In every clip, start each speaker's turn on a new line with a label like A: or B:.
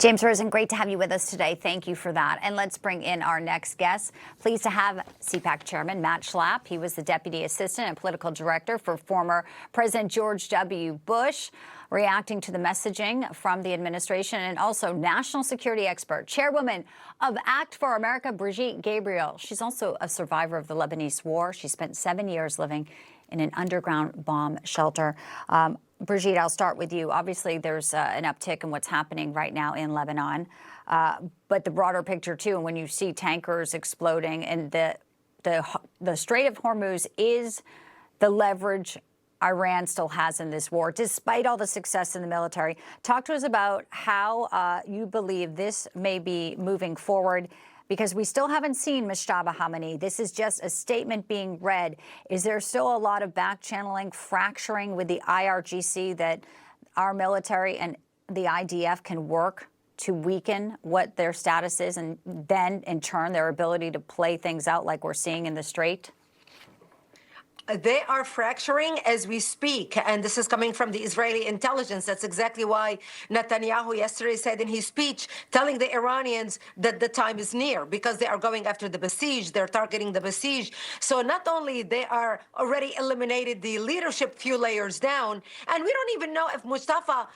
A: James Rosen, great to have you with us today. Thank you for that. And let's bring in our next guest. Pleased to have CPAC Chairman Matt Schlapp. He was the Deputy Assistant and Political Director for former President George W. Bush, reacting to the messaging from the administration, and also national security expert, Chairwoman of Act for America, Brigitte Gabriel. She's also a survivor of the Lebanese war. She spent 7 years living in an underground bomb shelter. Brigitte, I'll start with you. Obviously, there's an uptick in what's happening right now in Lebanon, but the broader picture too. And when you see tankers exploding, and the Strait of Hormuz is the leverage Iran still has in this war, despite all the success in the military. Talk to us about how you believe this may be moving forward, because we still haven't seen Mojtaba Khamenei. This is just a statement being read. Is there still a lot of back-channeling, fracturing with the IRGC that our military and the IDF can work to weaken what their status is, and then, in turn, their ability to play things out like we're seeing in the Strait?
B: They are fracturing as we speak, and this is coming from the Israeli intelligence. That's exactly why Netanyahu yesterday said in his speech, telling the Iranians that the time is near, because they are going after the besieged, they're targeting the besieged. So not only they are already eliminated the leadership few layers down, and we don't even know if Mustafa,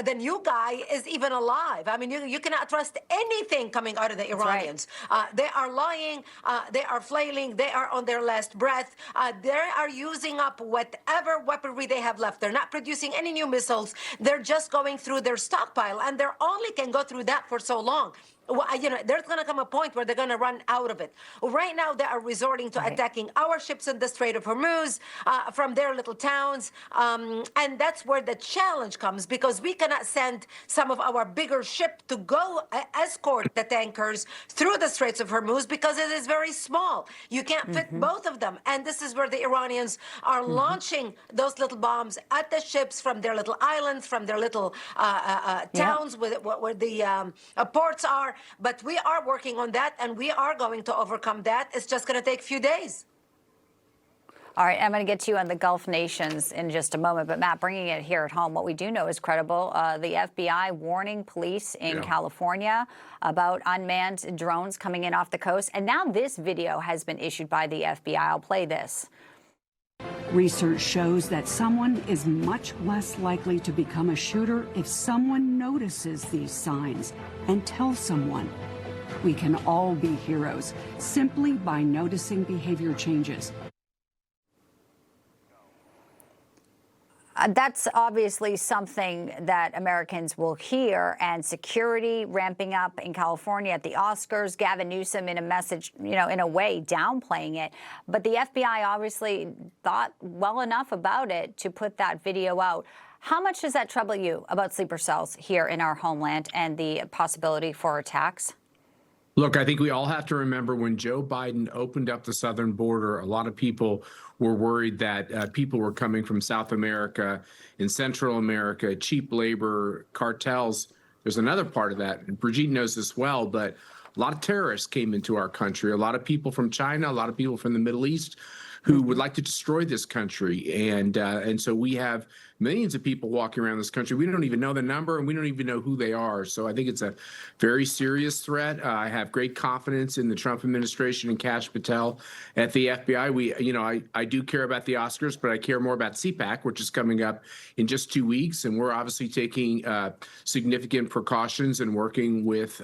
B: the new guy, is even alive. I mean, you cannot trust anything coming out of the Iranians. Right. They are lying, they are flailing, they are on their last breath. They are using up whatever weaponry they have left. They're not producing any new missiles. They're just going through their stockpile, and they only can go through that for so long. Well, there's going to come a point where they're going to run out of it. Right now, they are resorting to attacking our ships in the Strait of Hormuz from their little towns. And that's where the challenge comes, because we cannot send some of our bigger ships to go escort the tankers through the Straits of Hormuz, because it is very small. You can't fit both of them. And this is where the Iranians are launching those little bombs at the ships from their little islands, from their little towns where the ports are. But we are working on that, and we are going to overcome that. It's just going to take a few days.
A: All right, I'm going to get to you on the Gulf nations in just a moment. But, Matt, bringing it here at home, what we do know is credible. The FBI warning police in California about unmanned drones coming in off the coast. And now this video has been issued by the FBI. I'll play this.
C: Research shows that someone is much less likely to become a shooter if someone notices these signs and tells someone. We can all be heroes simply by noticing behavior changes.
A: That's obviously something that Americans will hear, and security ramping up in California at the Oscars. Gavin Newsom, in a message, in a way, downplaying it. But the FBI obviously thought well enough about it to put that video out. How much does that trouble you about sleeper cells here in our homeland and the possibility for attacks?
D: Look, I think we all have to remember when Joe Biden opened up the southern border, a lot of people were worried that people were coming from South America and Central America, cheap labor, cartels. There's another part of that, and Brigitte knows this well, but a lot of terrorists came into our country, a lot of people from China, a lot of people from the Middle East who would like to destroy this country. And so we have millions of people walking around this country. We don't even know the number, and we don't even know who they are. So I think it's a very serious threat. I have great confidence in the Trump administration and Kash Patel at the FBI. I do care about the Oscars, but I care more about CPAC, which is coming up in just 2 weeks. And we're obviously taking significant precautions and working with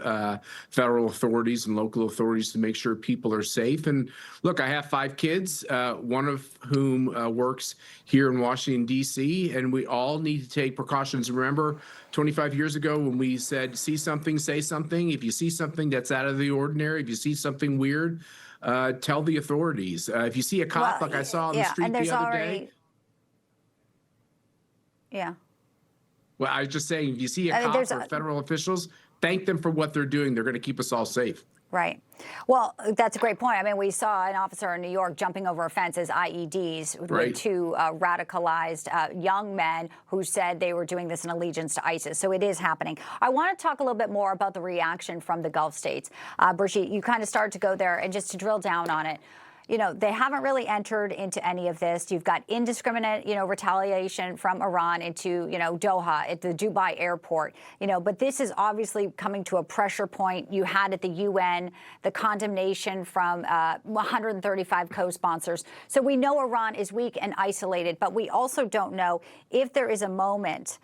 D: federal authorities and local authorities to make sure people are safe. And look, I have 5 kids, one of whom works here in Washington, D.C., and we all need to take precautions. Remember 25 years ago when we said, see something, say something. If you see something that's out of the ordinary, if you see something weird, tell the authorities. If you see a cop, like I saw on the street the other day.
A: Yeah.
D: Well, I was just saying, if you see a cop or federal officials, thank them for what they're doing. They're going to keep us all safe.
A: Right. Well, that's a great point. I mean, we saw an officer in New York jumping over a fence as IEDs with 2 radicalized young men who said they were doing this in allegiance to ISIS. So it is happening. I want to talk a little bit more about the reaction from the Gulf states. Brigitte, you kind of started to go there, and just to drill down on it. they haven't really entered into any of this. You've got indiscriminate, retaliation from Iran into, Doha at the Dubai airport, but this is obviously coming to a pressure point. You had at the UN the condemnation from 135 co-sponsors. So we know Iran is weak and isolated, but we also don't know if there is a moment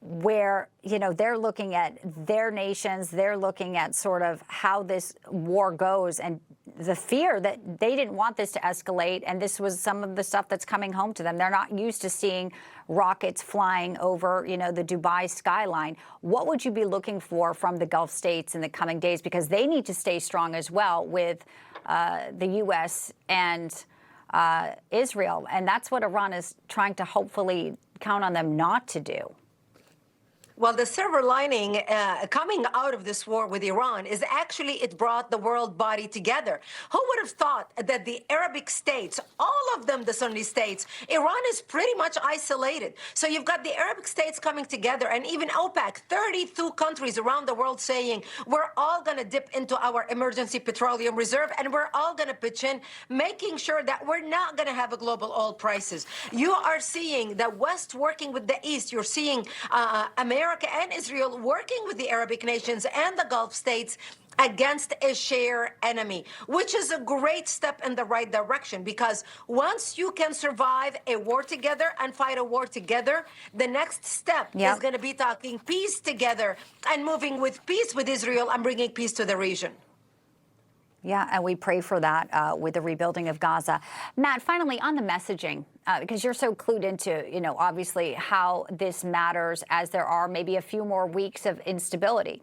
A: where, they're looking at their nations, they're looking at sort of how this war goes, and the fear that they didn't want this to escalate, and this was some of the stuff that's coming home to them. They're not used to seeing rockets flying over, the Dubai skyline. What would you be looking for from the Gulf states in the coming days? Because they need to stay strong as well with the U.S. and Israel, and that's what Iran is trying to hopefully count on them not to do.
B: Well, the silver lining coming out of this war with Iran is actually it brought the world body together. Who would have thought that the Arabic states, all of them, the Sunni states, Iran is pretty much isolated. So you've got the Arabic states coming together, and even OPEC, 32 countries around the world saying, we're all going to dip into our emergency petroleum reserve, and we're all going to pitch in, making sure that we're not going to have a global oil prices. You are seeing the West working with the East. You're seeing America and Israel working with the Arabic nations and the Gulf states against a shared enemy, which is a great step in the right direction, because once you can survive a war together and fight a war together, the next step is going to be talking peace together and moving with peace with Israel and bringing peace to the region.
A: Yeah, and we pray for that with the rebuilding of Gaza. Matt, finally, on the messaging, because you're so clued into, obviously how this matters as there are maybe a few more weeks of instability.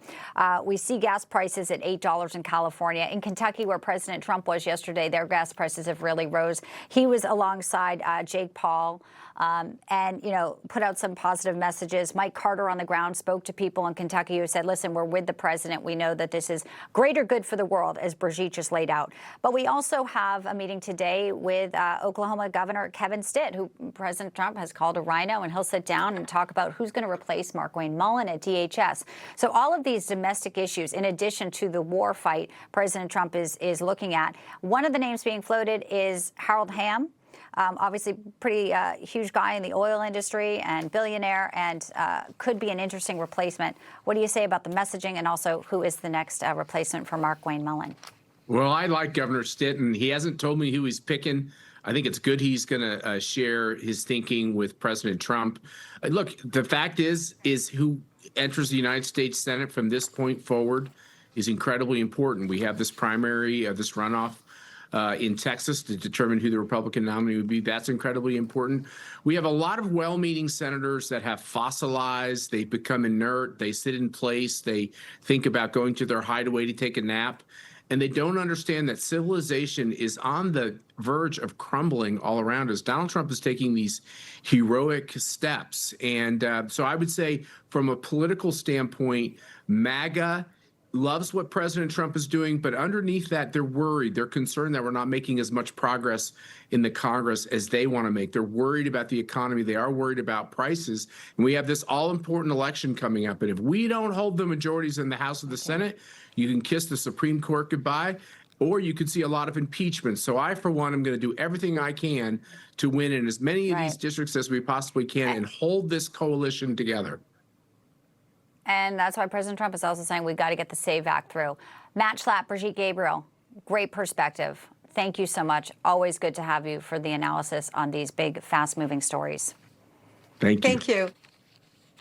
A: We see gas prices at $8 in California. In Kentucky, where President Trump was yesterday, their gas prices have really rose. He was alongside Jake Paul and, put out some positive messages. Mike Carter on the ground spoke to people in Kentucky who said, listen, we're with the president. We know that this is greater good for the world, as Brigitte just laid out. But we also have a meeting today with Oklahoma Governor Kevin Stitt, who President Trump has called a rhino, and he'll sit down and talk about who's going to replace Markwayne Mullin at DHS. So all of these domestic issues, in addition to the war fight President Trump is looking at, one of the names being floated is Harold Hamm. Obviously, pretty huge guy in the oil industry and billionaire, and could be an interesting replacement. What do you say about the messaging, and also who is the next replacement for Markwayne Mullin?
D: Well, I like Governor Stitt, and he hasn't told me who he's picking. I think it's good he's going to share his thinking with President Trump. Look, the fact is who enters the United States Senate from this point forward is incredibly important. We have this primary, this runoff in Texas to determine who the Republican nominee would be. That's incredibly important. We have a lot of well-meaning senators that have fossilized. They become inert. They sit in place. They think about going to their hideaway to take a nap. And they don't understand that civilization is on the verge of crumbling all around us. Donald Trump is taking these heroic steps. And so I would say from a political standpoint, MAGA loves what President Trump is doing, but underneath that, they're worried. They're concerned that we're not making as much progress in the Congress as they want to make. They're worried about the economy. They are worried about prices. And we have this all-important election coming up. And if we don't hold the majorities in the House or the Senate, you can kiss the Supreme Court goodbye, or you could see a lot of impeachment. So I, for one, am going to do everything I can to win in as many of these districts as we possibly can and hold this coalition together.
A: And that's why President Trump is also saying we've got to get the SAVE Act through. Matt Schlapp, Brigitte Gabriel, great perspective. Thank you so much. Always good to have you for the analysis on these big, fast-moving stories.
D: Thank you.
B: Thank you.